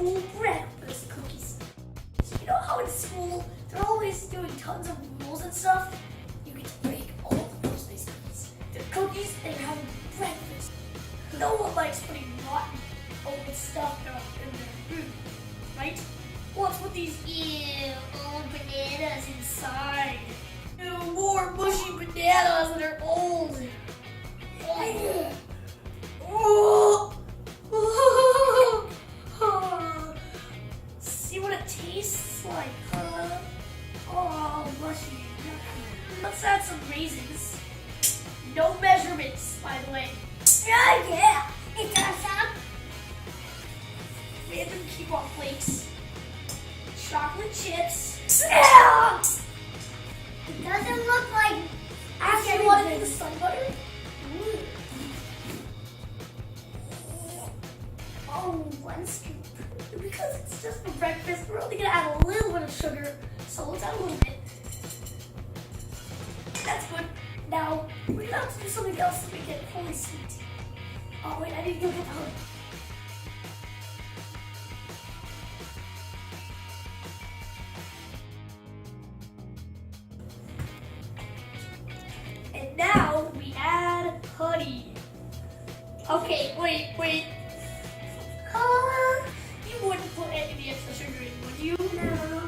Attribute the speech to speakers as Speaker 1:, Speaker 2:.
Speaker 1: school breakfast cookies. So you know how in school they're always doing tons of rules and stuff? You get to break all of those nice cookies. They're cookies and you're having breakfast. No one likes putting rotten old stuff in their food, right? What's with these old bananas inside? Ew, more mushy bananas that are old. See what it tastes like, huh? Oh, mushy. Let's add some raisins. No measurements, by the way.
Speaker 2: Yeah, it does some.
Speaker 1: Random quinoa flakes. Chocolate chips.
Speaker 2: It doesn't look like
Speaker 1: Actually, want to do the sun butter? Oh, 1 scoop. Because it's just for breakfast, we're only gonna add a little bit of sugar, so let's add a little bit. That's good. Now, we're gonna have to do something else to make it fully sweet. Oh wait, I need to go get the hood. And now we add honey. Okay, wait. You wouldn't put any extra sugar in, would you?
Speaker 2: No.